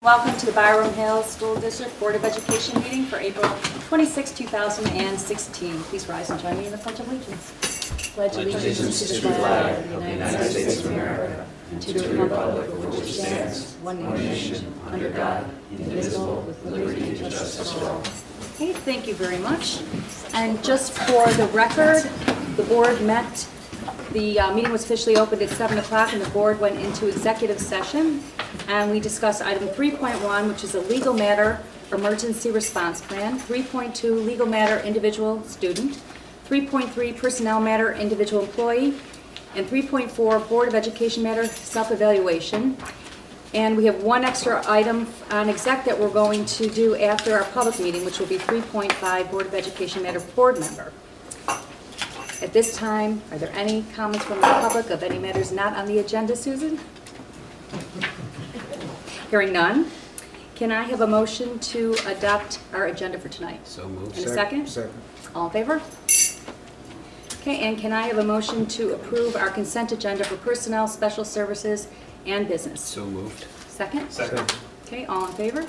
Welcome to the Byram Hills School District Board of Education meeting for April 26, 2016. Please rise and join me in the Pledge of Allegiance. Pledge allegiance to the flag of the United States of America and to the republic for which it stands, one nation, under God, indivisible, with liberty and justice for all. Okay, thank you very much. And just for the record, the board met. The meeting was officially opened at 7 o'clock and the board went into executive session. And we discussed item 3.1, which is a legal matter emergency response plan, 3.2 legal matter individual student, 3.3 personnel matter individual employee, and 3.4 Board of Education matter self-evaluation. And we have one extra item on exec that we're going to do after our public meeting, which will be 3.5 Board of Education matter board member. At this time, are there any comments from the public of any matters not on the agenda, Susan? Hearing none, can I have a motion to adopt our agenda for tonight? So moved. And a second? Second. All in favor? Okay, and can I have a motion to approve our consent agenda for personnel, special services, and business? So moved. Second? Second. Okay, all in favor?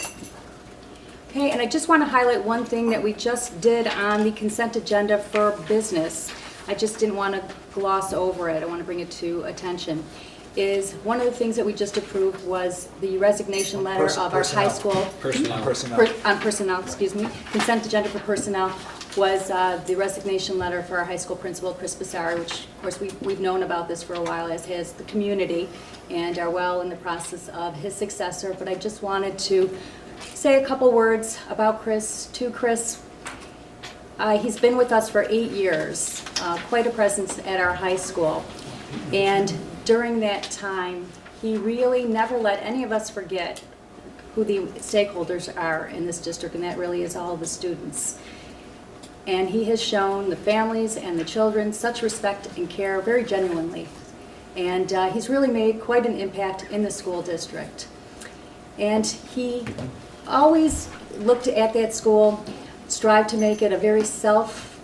Okay, and I just want to highlight one thing that we just did on the consent agenda for business. I just didn't want to gloss over it. I want to bring it to attention. Is one of the things that we just approved was the resignation letter of our high school personnel, excuse me. Consent agenda for personnel was the resignation letter for our high school principal, Chris Basari, which of course we've known about this for a while, as has the community, and are well in the process of his successor. But I just wanted to say a couple words about Chris, to Chris. He's been with us for 8 years, quite a presence at our high school. And during that time, he really never let any of us forget who the stakeholders are in this district, and that really is all the students. And he has shown the families and the children such respect and care very genuinely. And he's really made quite an impact in the school district. And he always looked at that school, strived to make it a very safe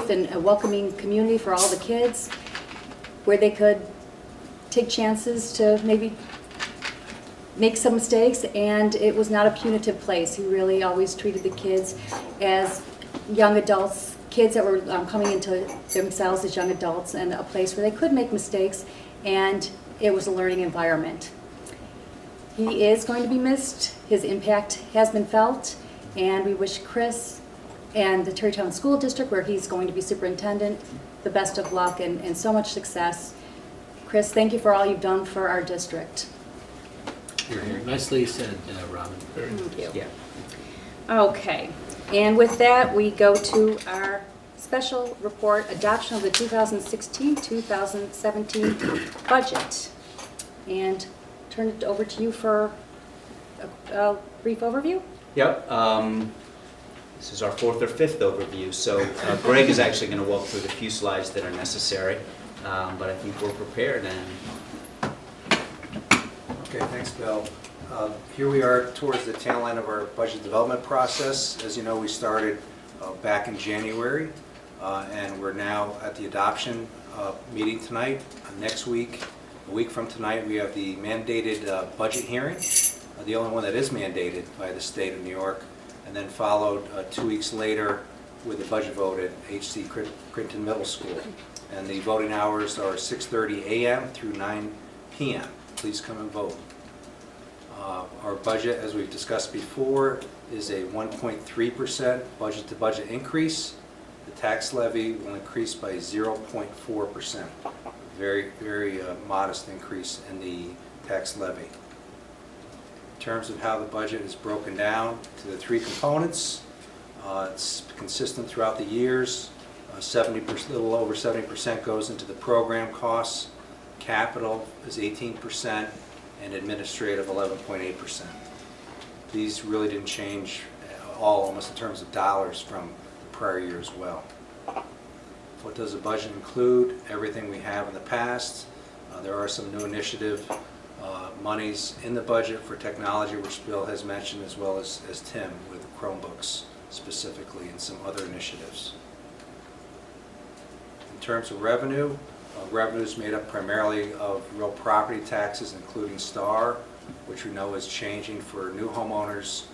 and a welcoming community for all the kids, where they could take chances to maybe make some mistakes, and it was not a punitive place. He really always treated the kids as young adults, kids that were coming into themselves as young adults, and a place where they could make mistakes, and it was a learning environment. He is going to be missed. His impact has been felt, and we wish Chris and the Terrytown School District, where he's going to be superintendent, the best of luck and so much success. Chris, thank you for all you've done for our district. You're here. Nicely said, Robin. Thank you. Yeah. Okay, and with that, we go to our special report, adoption of the 2016-2017 budget. And turn it over to you for a brief overview. Yep. This is our fourth or fifth overview. So Greg is actually going to walk through the few slides that are necessary, but I think we're prepared. And Okay, thanks, Bill. Here we are towards the tail end of our budget development process. As you know, we started back in January, and we're now at the adoption meeting tonight. Next week, a week from tonight, we have the mandated budget hearing, the only one that is mandated by the state of New York, and then followed 2 weeks later with the budget vote at H.C. Crinton Middle School. And the voting hours are 6:30 a.m. through 9 p.m. Please come and vote. Our budget, as we've discussed before, is a 1.3% budget-to-budget increase. The tax levy will increase by 0.4%. Very, very modest increase in the tax levy. In terms of how the budget is broken down to the three components, it's consistent throughout the years. 70%, a little over 70% goes into the program costs. Capital is 18%, and administrative 11.8%. These really didn't change at all, almost in terms of dollars from the prior year as well. What does the budget include? Everything we have in the past. There are some new initiative monies in the budget for technology, which Bill has mentioned, as well as Tim with Chromebooks specifically, and some other initiatives. In terms of revenue, revenue is made up primarily of real property taxes, including STAR, which we know is changing for new homeowners.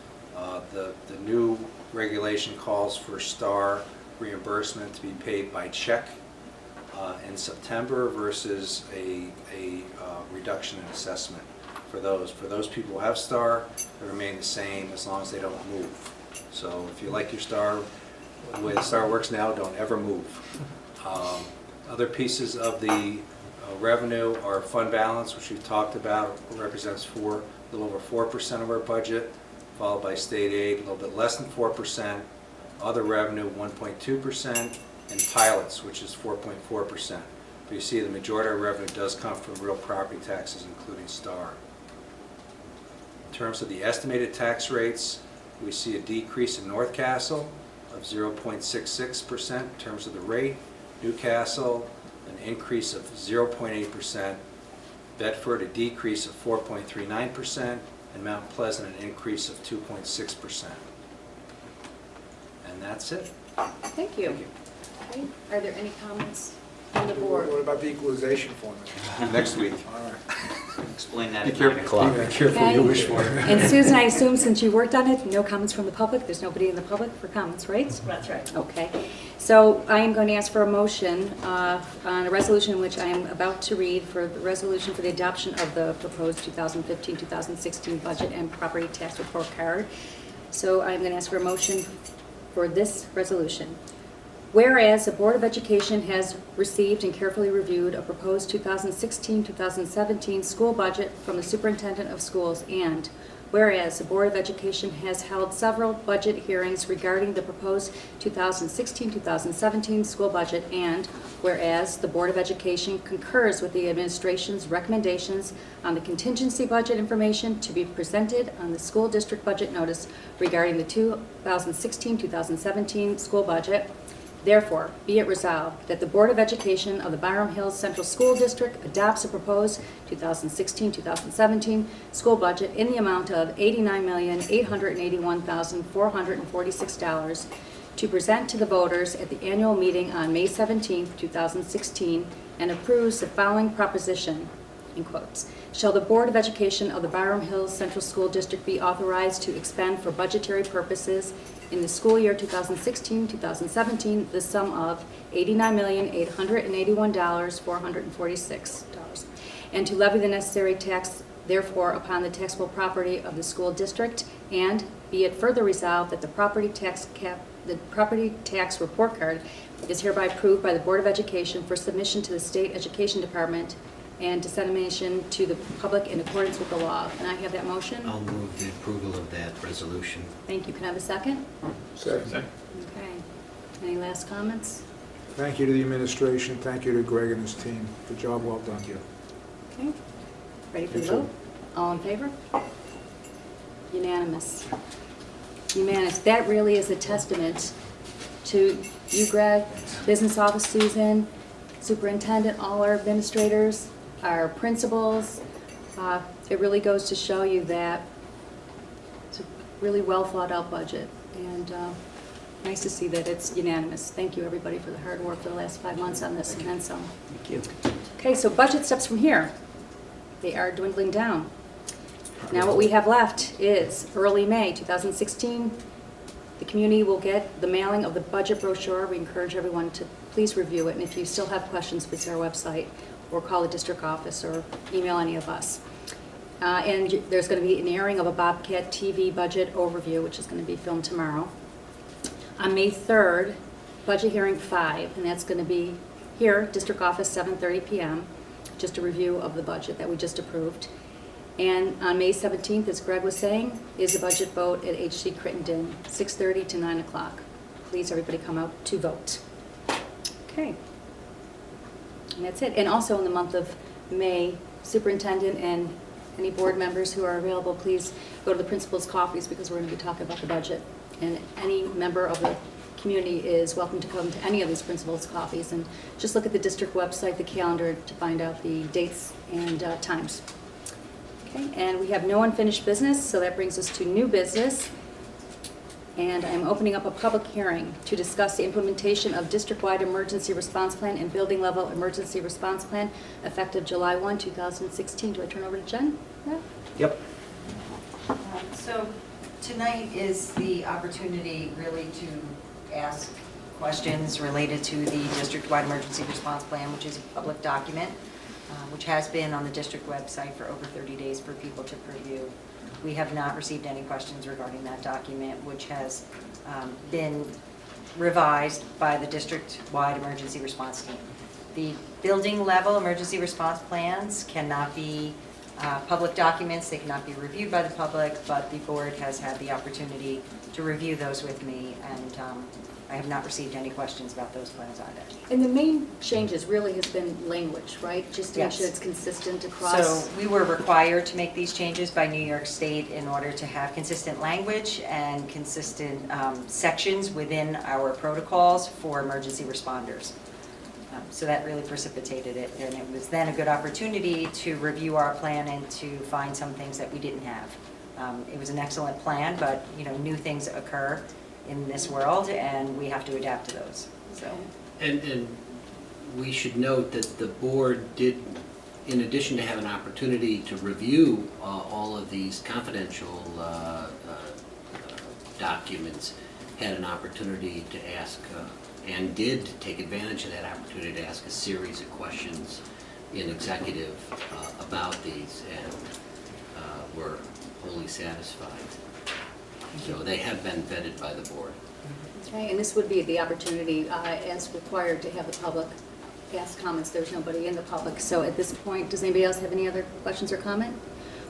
The new regulation calls for STAR reimbursement to be paid by check in September versus a reduction in assessment for those. For those people who have STAR, they remain the same as long as they don't move. So if you like your STAR, the way the STAR works now, don't ever move. Other pieces of the revenue are fund balance, which we've talked about, represents a little over 4% of our budget, followed by state aid, a little bit less than 4%, other revenue 1.2%, and pilots, which is 4.4%. But you see the majority of our revenue does come from real property taxes, including STAR. In terms of the estimated tax rates, we see a decrease in North Castle of 0.66% in terms of the rate, Newcastle an increase of 0.8%, Bedford a decrease of 4.39%, and Mount Pleasant an increase of 2.6%. And that's it. Thank you. Thank you. Okay. Are there any comments from the board? What about the equalization formula? Next week. All right. Explain that Be at careful. 9 o'clock. Be careful what you wish for. And Susan, I assume since you worked on it, no comments from the public? There's nobody in the public for comments, right? That's right. Okay. So I am going to ask for a motion on a resolution which I am about to read for the resolution for the adoption of the proposed 2015-2016 budget and property tax report card. So I'm going to ask for a motion for this resolution. Whereas the Board of Education has received and carefully reviewed a proposed 2016-2017 school budget from the Superintendent of Schools, and whereas the Board of Education has held several budget hearings regarding the proposed 2016-2017 school budget, and whereas the Board of Education concurs with the administration's recommendations on the contingency budget information to be presented on the school district budget notice regarding the 2016-2017 school budget. Therefore, be it resolved that the Board of Education of the Byram Hills Central School District adopts a proposed 2016-2017 school budget in the amount of $89,881,446 to present to the voters at the annual meeting on May 17, 2016, and approves the following proposition, in quotes. Shall the Board of Education of the Byram Hills Central School District be authorized to expend for budgetary purposes in the school year 2016-2017 the sum of $89,881,446, and to levy the necessary tax therefore upon the taxable property of the school district, and be it further resolved that the property tax report card is hereby approved by the Board of Education for submission to the State Education Department and dissemination to the public in accordance with the law. Can I have that motion? I'll move the approval of that resolution. Thank you. Can I have a second? Second. Okay. Any last comments? Thank you to the administration, thank you to Greg and his team. Good job, well done. Okay. Ready for the You too. vote? All in favor? Unanimous. Unanimous. That really is a testament to you, Greg, Business Office Susan, Superintendent, all our administrators, our principals. It really goes to show you that it's a really well thought out budget, and nice to see that it's unanimous. Thank you, everybody, for the hard work for the last 5 months on this, and then some. Thank you. Okay, so budget steps from here. They are dwindling down. Now what we have left is early May 2016. The community will get the mailing of the budget brochure. We encourage everyone to please review it, and if you still have questions, visit our website or call the district office or email any of us. And there's going to be an airing of a Bobcat TV budget overview, which is going to be filmed tomorrow. On May 3rd, budget hearing 5, and that's going to be here, district office, 7:30 p.m., just a review of the budget that we just approved. And on May 17th, as Greg was saying, is a budget vote at HC Crittenden, 6:30 to 9 o'clock. Please, everybody come out to vote. Okay. And that's it. And also in the month of May, superintendent and any board members who are available, please go to the principal's coffees because we're going to be talking about the budget. And any member of the community is welcome to come to any of these principal's coffees. And just look at the district website, the calendar, to find out the dates and times. Okay, and we have no unfinished business, so that brings us to new business. And I'm opening up a public hearing to discuss the implementation of district-wide emergency response plan and building level emergency response plan effective July 1, 2016. Do I turn over to Jen? Yeah. Yep. So tonight is the opportunity really to ask questions related to the district-wide emergency response plan, which is a public document, which has been on the district website for over 30 days for people to preview. We have not received any questions regarding that document, which has been revised by the district-wide emergency response team. The building level emergency response plans cannot be public documents, they cannot be reviewed by the public, but the board has had the opportunity to review those with me, and I have not received any questions about those plans either. And the main changes really has been language, right? Just to make sure Yes. it's consistent across. So we were required to make these changes by New York State in order to have consistent language and consistent sections within our protocols for emergency responders. So that really precipitated it, and it was then a good opportunity to review our plan and to find some things that we didn't have. It was an excellent plan, but, you know, new things occur in this world, and we have to adapt to those, so. And we should note that the board did, in addition to have an opportunity to review all of these confidential documents, had an opportunity to ask, and did take advantage of that opportunity to ask a series of questions in executive about these, and were wholly satisfied. So they have been vetted by the board. Okay, and this would be the opportunity, as required, to have the public ask comments. There's nobody in the public. So at this point, does anybody else have any other questions or comment?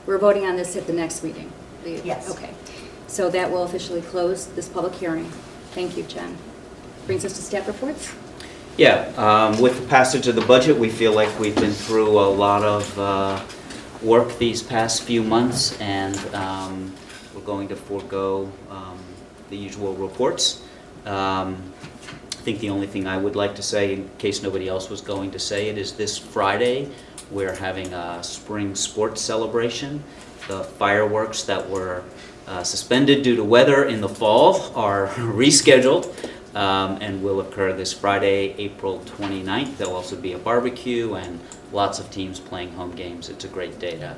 We're voting on this at the next meeting. Yes. Okay. So that will officially close this public hearing. Thank you, Jen. Brings us to staff reports. Yeah, with the passage of the budget, we feel like we've been through a lot of work these past few months, and we're going to forego the usual reports. I think the only thing I would like to say, in case nobody else was going to say it, is this Friday we're having a spring sports celebration. The fireworks that were suspended due to weather in the fall are rescheduled and will occur this Friday, April 29th. There'll also be a barbecue and lots of teams playing home games. It's a great day to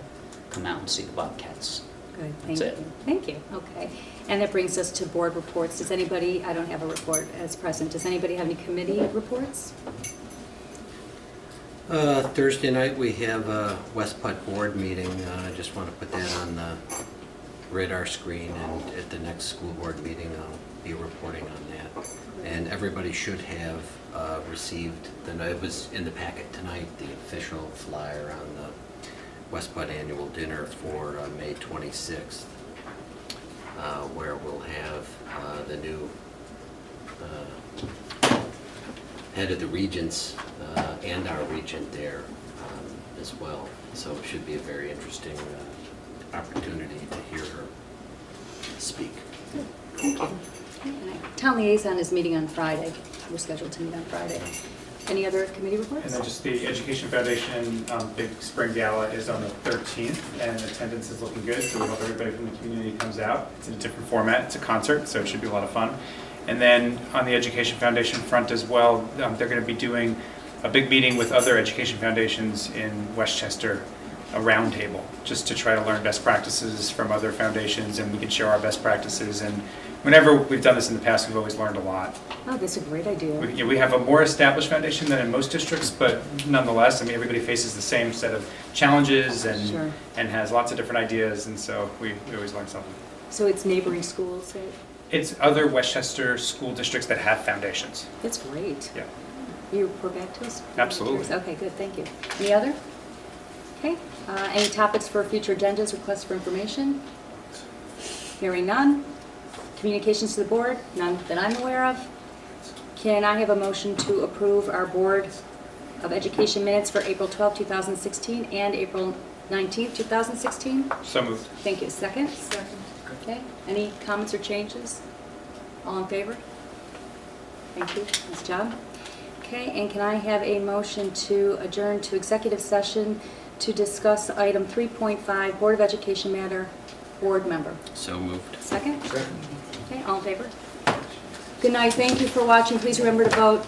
come out and see the Bobcats. Good, thank That's you. it. Thank you, okay. And that brings us to board reports. Does anybody, I don't have a report as present, does anybody have any committee reports? Thursday night, we have a West Putt board meeting. I just want to put that on the radar screen, and at the next school board meeting, I'll be reporting on that. And everybody should have received, it was in the packet tonight, the official flyer on the West Putt annual dinner for May 26th, where we'll have the new head of the regents and our regent there as well. So it should be a very interesting opportunity to hear her speak. Thank you. Town liaison is meeting on Friday. We're scheduled to meet on Friday. Any other committee And reports? then just the Education Foundation big spring gala is on the 13th, and attendance is looking good, so we hope everybody from the community comes out. It's in a different format, it's a concert, so it should be a lot of fun. And then on the Education Foundation front as well, they're going to be doing a big meeting with other education foundations in Westchester, a roundtable, just to try to learn best practices from other foundations, and we can share our best practices. And whenever we've done this in the past, we've always learned a lot. Oh, that's a great idea. We have a more established foundation than in most districts, but nonetheless, I mean, everybody faces the same set of challenges and Sure. and has lots of different ideas, and so we always learn something. So it's neighboring schools? It's other Westchester school districts that have foundations. That's great. Yeah. You report back to us? Absolutely. Okay, good, thank you. Any other? Okay, any topics for future agendas, requests for information? Hearing none. Communications to the board, none that I'm aware of. Can I have a motion to approve our Board of Education minutes for April 12, 2016 and April 19, 2016? So moved. Thank you. Second? Second. Okay, any comments or changes? All in favor? Thank you, nice job. Okay, and can I have a motion to adjourn to executive session to discuss item 3.5, Board of Education matter, board member? So moved. Second? Okay, all in favor? Good night, thank you for watching. Please remember to vote.